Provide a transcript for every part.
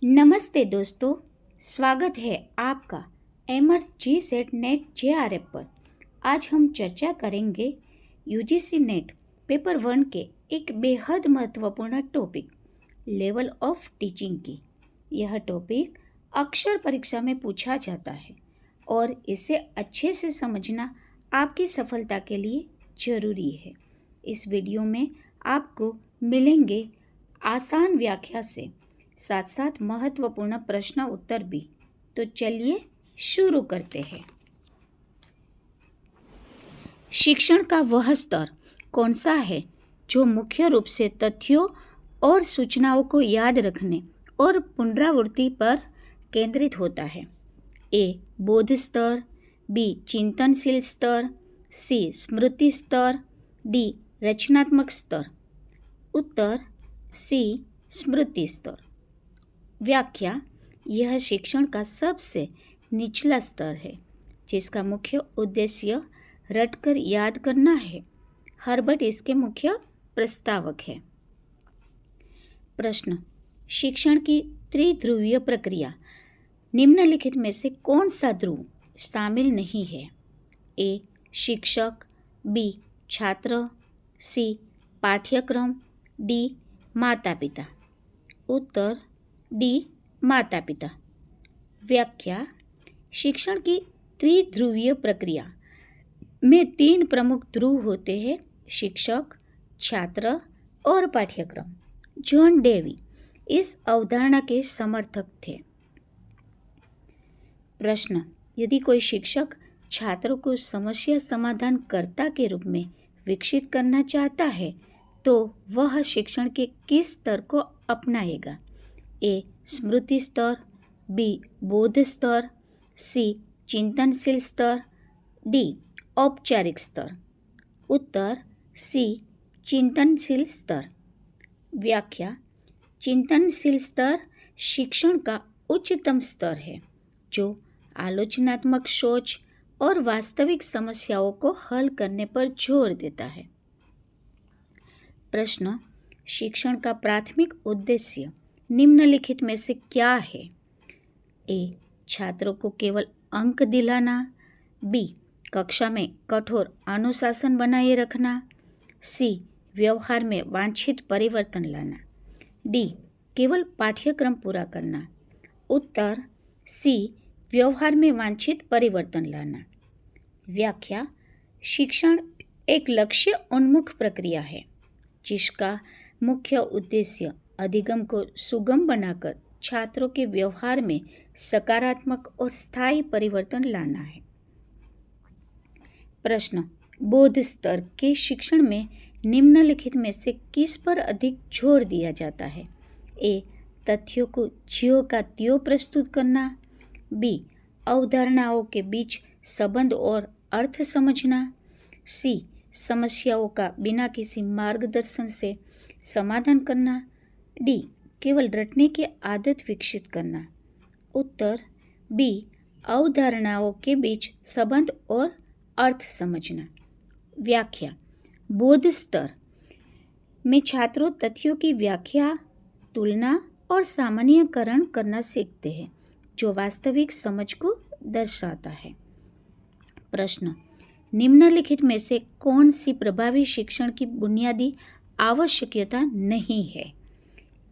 नमस्ते दोस्तों, स्वागत है आपका एमर्स जी सेट नेट JRF पर। आज हम चर्चा करेंगे यूजीसी नेट पेपर 1 के एक बेहद महत्वपूर्ण टॉपिक लेवल ऑफ टीचिंग की। यह टॉपिक अक्सर परीक्षा में पूछा जाता है और इसे अच्छे से समझना आपकी सफलता के लिए ज़रूरी है। इस वीडियो में आपको मिलेंगे आसान व्याख्या से साथ साथ महत्वपूर्ण प्रश्न उत्तर भी। तो चलिए शुरू करते हैं। शिक्षण का वह स्तर कौन सा है जो मुख्य रूप से तथ्यों और सूचनाओं को याद रखने और पुनरावृत्ति पर केंद्रित होता है? ए. बोध स्तर, बी. चिंतनशील स्तर, सी. स्मृति स्तर, डी. रचनात्मक स्तर। उत्तर सी. स्मृति स्तर। व्याख्या: यह शिक्षण का सबसे निचला स्तर है जिसका मुख्य उद्देश्य रटकर याद करना है। हर्बर्ट इसके मुख्य प्रस्तावक है। प्रश्न: शिक्षण की त्रिध्रुवीय प्रक्रिया निम्नलिखित में से कौन सा ध्रुव शामिल नहीं है? ए. शिक्षक, बी. छात्र, सी. पाठ्यक्रम, डी. माता पिता। उत्तर डी. माता पिता। व्याख्या: शिक्षण की त्रिध्रुवीय प्रक्रिया में 3 प्रमुख ध्रुव होते हैं: शिक्षक, छात्र और पाठ्यक्रम। जॉन डेवी इस अवधारणा के समर्थक थे। प्रश्न: यदि कोई शिक्षक छात्रों को समस्या समाधानकर्ता के रूप में विकसित करना चाहता है तो वह शिक्षण के किस स्तर को अपनाएगा? ए. स्मृति स्तर, बी. बोध स्तर, सी. चिंतनशील स्तर, डी. औपचारिक स्तर। उत्तर सी. चिंतनशील स्तर। व्याख्या: चिंतनशील स्तर शिक्षण का उच्चतम स्तर है जो आलोचनात्मक सोच और वास्तविक समस्याओं को हल करने पर जोर देता है। प्रश्न: शिक्षण का प्राथमिक उद्देश्य निम्नलिखित में से क्या है? ए. छात्रों को केवल अंक दिलाना, बी. कक्षा में कठोर अनुशासन बनाए रखना, सी. व्यवहार में वांछित परिवर्तन लाना, डी. केवल पाठ्यक्रम पूरा करना। उत्तर सी. व्यवहार में वांछित परिवर्तन लाना। व्याख्या: शिक्षण एक लक्ष्य उन्मुख प्रक्रिया है जिसका मुख्य उद्देश्य अधिगम को सुगम बनाकर छात्रों के व्यवहार में सकारात्मक और स्थायी परिवर्तन लाना है। प्रश्न: बोध स्तर के शिक्षण में निम्नलिखित में से किस पर अधिक जोर दिया जाता है? ए. तथ्यों को ज्यों का त्यों प्रस्तुत करना, बी. अवधारणाओं के बीच संबंध और अर्थ समझना, सी. समस्याओं का बिना किसी मार्गदर्शन से समाधान करना, डी. केवल रटने की आदत विकसित करना। उत्तर बी. अवधारणाओं के बीच संबंध और अर्थ समझना। व्याख्या: बोध स्तर में छात्रों तथ्यों की व्याख्या, तुलना और सामान्यीकरण करना सीखते हैं जो वास्तविक समझ को दर्शाता है। प्रश्न: निम्नलिखित में से कौन सी प्रभावी शिक्षण की बुनियादी आवश्यकता नहीं है?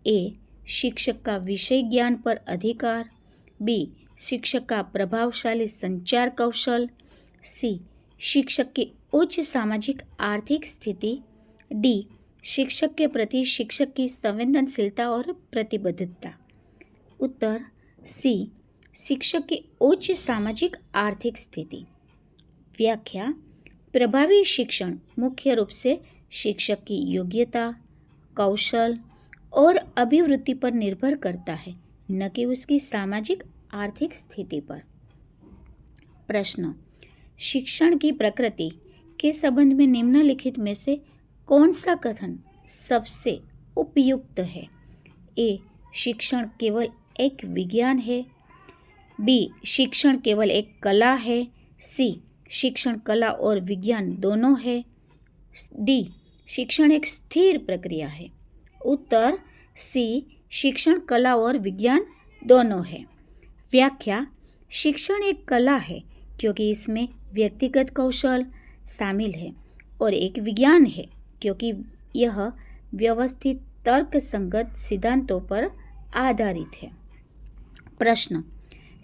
ए. शिक्षक का विषय ज्ञान पर अधिकार, बी. शिक्षक का प्रभावशाली संचार कौशल, सी. शिक्षक की उच्च सामाजिक आर्थिक स्थिति, डी. शिक्षक के प्रति शिक्षक की संवेदनशीलता और प्रतिबद्धता। उत्तर सी. शिक्षक की उच्च सामाजिक आर्थिक स्थिति। व्याख्या: प्रभावी शिक्षण मुख्य रूप से शिक्षक की योग्यता, कौशल और अभिवृत्ति पर निर्भर करता है, न कि उसकी सामाजिक आर्थिक स्थिति पर। प्रश्न: शिक्षण की प्रकृति के संबंध में निम्नलिखित में से कौन सा कथन सबसे उपयुक्त है? ए. शिक्षण केवल एक विज्ञान है, बी. शिक्षण केवल एक कला है, सी. शिक्षण कला और विज्ञान दोनों है, डी. शिक्षण एक स्थिर प्रक्रिया है। उत्तर सी. शिक्षण कला और विज्ञान दोनों है। व्याख्या, शिक्षण एक कला है क्योंकि इसमें व्यक्तिगत कौशल शामिल है और एक विज्ञान है क्योंकि यह व्यवस्थित तर्क संगत सिद्धांतों पर आधारित है। प्रश्न,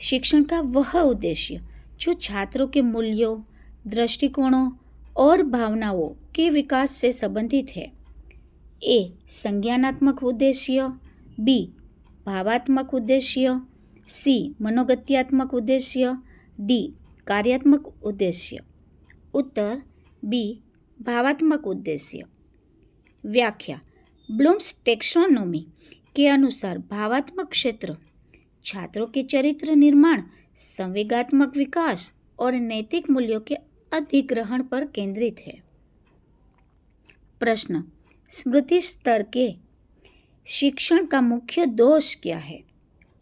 शिक्षण का वह उद्देश्य जो छात्रों के मूल्यों, दृष्टिकोणों और भावनाओं के विकास से संबंधित है। ए. संज्ञानात्मक उद्देश्य, बी. भावात्मक उद्देश्य, सी. मनोगत्यात्मक उद्देश्य, डी. कार्यात्मक उद्देश्य। उत्तर बी. भावात्मक उद्देश्य। व्याख्या, ब्लूम्स टैक्सोनॉमी के अनुसार भावात्मक क्षेत्र छात्रों के चरित्र निर्माण, संवेगात्मक विकास और नैतिक मूल्यों के अधिग्रहण पर केंद्रित है। प्रश्न, स्मृति स्तर के शिक्षण का मुख्य दोष क्या है?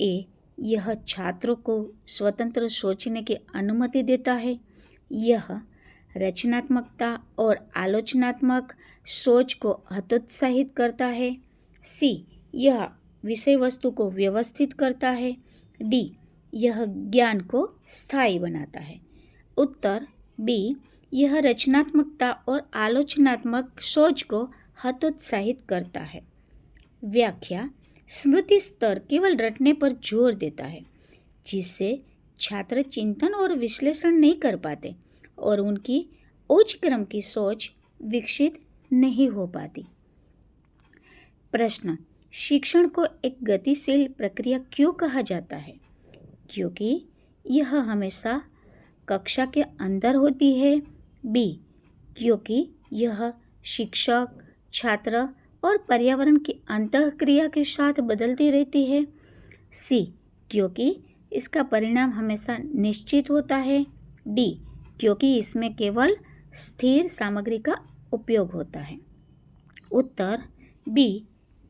ए. यह छात्रों को स्वतंत्र सोचने की अनुमति देता है। यह रचनात्मकता और आलोचनात्मक सोच को हतोत्साहित करता है। सी. यह विषय वस्तु को व्यवस्थित करता है। डी. यह ज्ञान को स्थायी बनाता है। उत्तर बी. यह रचनात्मकता और आलोचनात्मक सोच को हतोत्साहित करता है। व्याख्या, स्मृति स्तर केवल रटने पर जोर देता है, जिससे छात्र चिंतन और विश्लेषण नहीं कर पाते और उनकी उच्च क्रम की सोच विकसित नहीं हो पाती। प्रश्न, शिक्षण को एक गतिशील प्रक्रिया क्यों कहा जाता है? क्योंकि यह हमेशा कक्षा के अंदर होती है। बी. क्योंकि यह शिक्षक, छात्र और पर्यावरण की अंतःक्रिया के साथ बदलती रहती है। सी. क्योंकि इसका परिणाम हमेशा निश्चित होता है। डी. क्योंकि इसमें केवल स्थिर सामग्री का उपयोग होता है। उत्तर बी.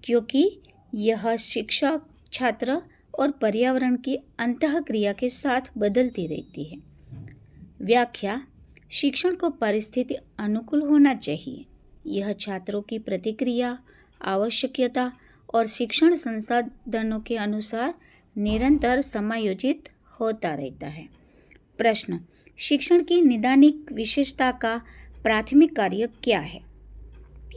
क्योंकि यह शिक्षक, छात्र और पर्यावरण की अंतःक्रिया के साथ बदलती रहती है। व्याख्या, शिक्षण को परिस्थिति अनुकूल होना चाहिए। यह छात्रों की प्रतिक्रिया, आवश्यकता और शिक्षण संसाधनों के अनुसार निरंतर समायोजित होता रहता है। प्रश्न, शिक्षण की नैदानिक विशेषता का प्राथमिक कार्य क्या है?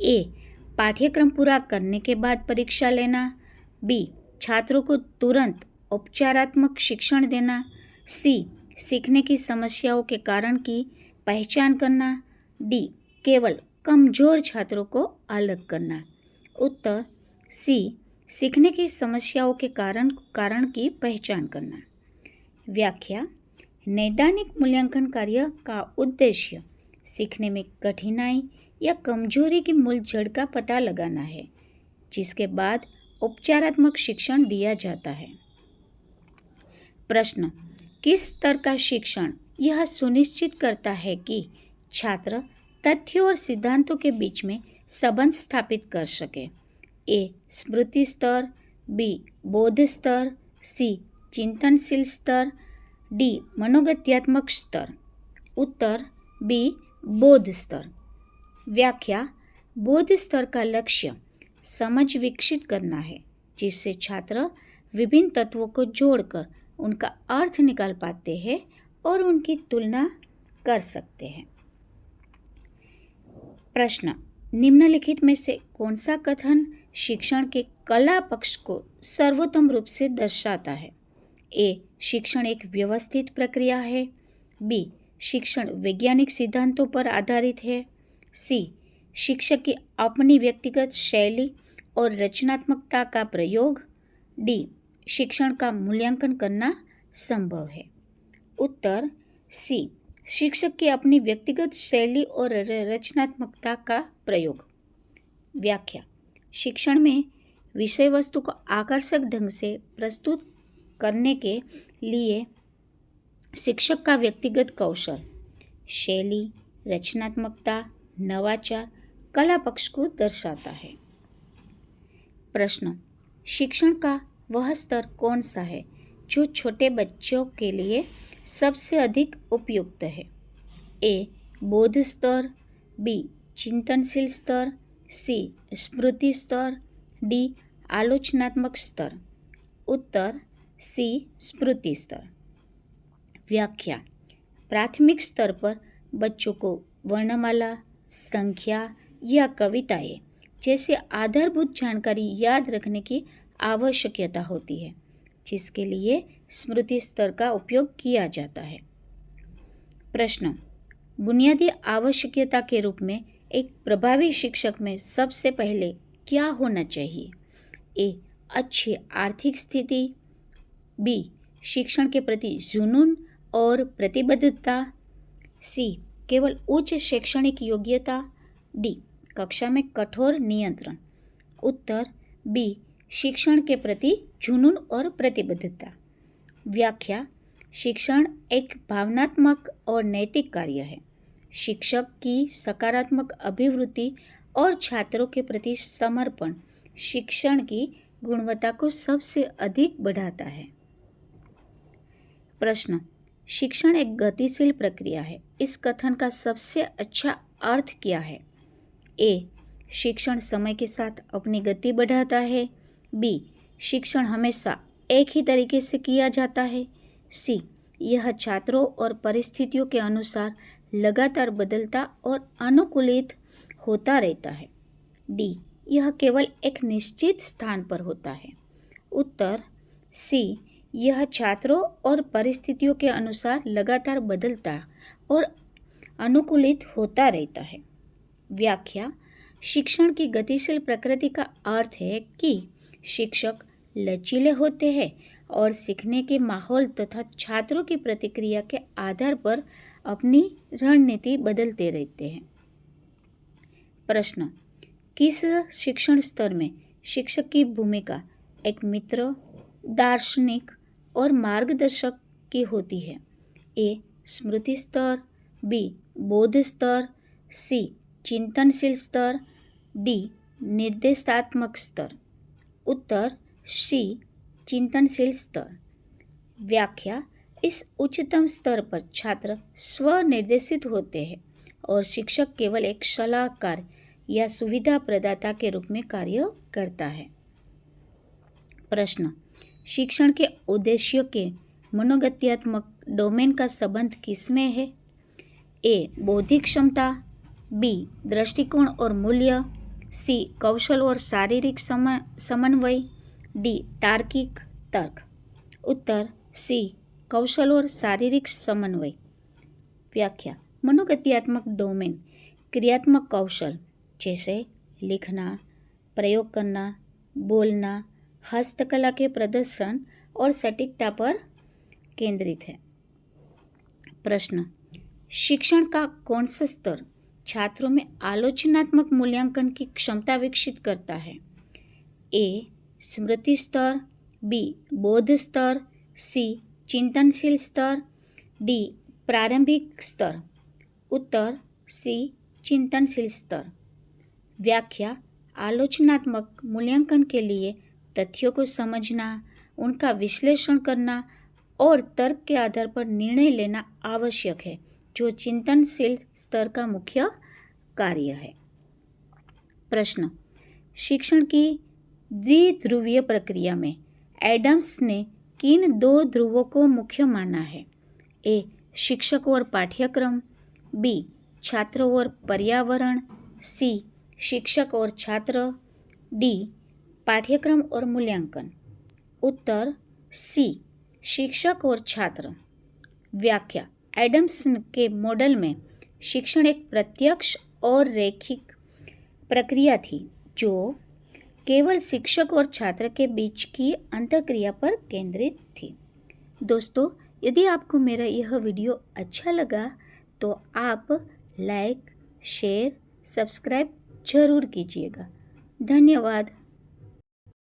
ए. पाठ्यक्रम पूरा करने के बाद परीक्षा लेना। बी. छात्रों को तुरंत उपचारात्मक शिक्षण देना। सी. सीखने की समस्याओं के कारण की पहचान करना। डी. केवल कमजोर छात्रों को अलग करना। उत्तर सी. सीखने की समस्याओं के कारण की पहचान करना। व्याख्या, नैदानिक मूल्यांकन कार्य का उद्देश्य सीखने में कठिनाई या कमजोरी की मूल जड़ का पता लगाना है, जिसके बाद उपचारात्मक शिक्षण दिया जाता है। प्रश्न, किस स्तर का शिक्षण यह सुनिश्चित करता है कि छात्र तथ्यों और सिद्धांतों के बीच में संबंध स्थापित कर सके? ए. स्मृति स्तर, बी. बोध स्तर, सी. चिंतनशील स्तर, डी. मनोगत्यात्मक स्तर। उत्तर बी. बोध स्तर। व्याख्या, बोध स्तर का लक्ष्य समझ विकसित करना है, जिससे छात्र विभिन्न तत्वों को जोड़कर उनका अर्थ निकाल पाते हैं और उनकी तुलना कर सकते हैं। प्रश्न, निम्नलिखित में से कौन सा कथन शिक्षण के कला पक्ष को सर्वोत्तम रूप से दर्शाता है? ए. शिक्षण एक व्यवस्थित प्रक्रिया है। बी. शिक्षण वैज्ञानिक सिद्धांतों पर आधारित है। सी. शिक्षक की अपनी व्यक्तिगत शैली और रचनात्मकता का प्रयोग। डी. शिक्षण का मूल्यांकन करना संभव है। उत्तर सी. शिक्षक की अपनी व्यक्तिगत शैली और रचनात्मकता का प्रयोग। व्याख्या, शिक्षण में विषय वस्तु को आकर्षक ढंग से प्रस्तुत करने के लिए शिक्षक का व्यक्तिगत कौशल, शैली, रचनात्मकता, नवाचार, कला पक्ष को दर्शाता है। प्रश्न, शिक्षण का वह स्तर कौन सा है जो छोटे बच्चों के लिए सबसे अधिक उपयुक्त है? ए. बोध स्तर, बी. चिंतनशील स्तर, सी. स्मृति स्तर, डी. आलोचनात्मक स्तर। उत्तर सी स्मृति स्तर। व्याख्या। प्राथमिक स्तर पर बच्चों को वर्णमाला, संख्या या कविताएं जैसे आधारभूत जानकारी याद रखने की आवश्यकता होती है, जिसके लिए स्मृति स्तर का उपयोग किया जाता है। प्रश्न। बुनियादी आवश्यकता के रूप में एक प्रभावी शिक्षक में सबसे पहले क्या होना चाहिए? ए. अच्छी आर्थिक स्थिति। बी. शिक्षण के प्रति जुनून और प्रतिबद्धता। सी. केवल उच्च शैक्षणिक योग्यता। डी. कक्षा में कठोर नियंत्रण। उत्तर बी. शिक्षण के प्रति जुनून और प्रतिबद्धता। व्याख्या। शिक्षण एक भावनात्मक और नैतिक कार्य है। शिक्षक की सकारात्मक अभिवृत्ति और छात्रों के प्रति समर्पण शिक्षण की गुणवत्ता को सबसे अधिक बढ़ाता है। प्रश्न। शिक्षण एक गतिशील प्रक्रिया है। इस कथन का सबसे अच्छा अर्थ क्या है? ए. शिक्षण समय के साथ अपनी गति बढ़ाता है। बी. शिक्षण हमेशा एक ही तरीके से किया जाता है। सी. यह छात्रों और परिस्थितियों के अनुसार लगातार बदलता और अनुकूलित होता रहता है। डी. यह केवल एक निश्चित स्थान पर होता है। उत्तर सी. यह छात्रों और परिस्थितियों के अनुसार लगातार बदलता और अनुकूलित होता रहता है। व्याख्या। शिक्षण की गतिशील प्रकृति का अर्थ है कि शिक्षक लचीले होते हैं और सीखने के माहौल तथा छात्रों की प्रतिक्रिया के आधार पर अपनी रणनीति बदलते रहते हैं। प्रश्न। किस शिक्षण स्तर में शिक्षक की भूमिका एक मित्र, दार्शनिक और मार्गदर्शक की होती है? ए. स्मृति स्तर। बी. बोध स्तर। सी. चिंतनशील स्तर। डी. निर्देशात्मक स्तर। उत्तर सी. चिंतनशील स्तर। व्याख्या। इस उच्चतम स्तर पर छात्र स्वनिर्देशित होते हैं और शिक्षक केवल एक सलाहकार या सुविधा प्रदाता के रूप में कार्य करता है। प्रश्न। शिक्षण के उद्देश्यों के मनोगत्यात्मक डोमेन का संबंध किसमें है? ए. बौद्धिक क्षमता। बी. दृष्टिकोण और मूल्य। सी. कौशल और शारीरिक समन्वय। डी. तार्किक तर्क। उत्तर सी. कौशल और शारीरिक समन्वय। व्याख्या। मनोगत्यात्मक डोमेन क्रियात्मक कौशल जैसे लिखना, प्रयोग करना, बोलना, हस्तकला के प्रदर्शन और सटीकता पर केंद्रित है। प्रश्न। शिक्षण का कौन सा स्तर छात्रों में आलोचनात्मक मूल्यांकन की क्षमता विकसित करता है? ए. स्मृति स्तर। बी. बोध स्तर। सी. चिंतनशील स्तर। डी. प्रारंभिक स्तर। उत्तर सी. चिंतनशील स्तर। व्याख्या। आलोचनात्मक मूल्यांकन के लिए तथ्यों को समझना, उनका विश्लेषण करना और तर्क के आधार पर निर्णय लेना आवश्यक है, जो चिंतनशील स्तर का मुख्य कार्य है। प्रश्न। शिक्षण की द्विध्रुवीय प्रक्रिया में एडम्स ने किन दो ध्रुवों को मुख्य माना है? ए. शिक्षक और पाठ्यक्रम। बी. छात्रों और पर्यावरण। सी. शिक्षक और छात्र। डी. पाठ्यक्रम और मूल्यांकन। उत्तर सी. शिक्षक और छात्र। व्याख्या। एडम्स के मॉडल में शिक्षण एक प्रत्यक्ष और रैखिक प्रक्रिया थी, जो केवल शिक्षक और छात्र के बीच की अंतःक्रिया पर केंद्रित थी। दोस्तों, यदि आपको मेरा यह वीडियो अच्छा लगा तो आप लाइक, शेयर, सब्सक्राइब जरूर कीजिएगा। धन्यवाद।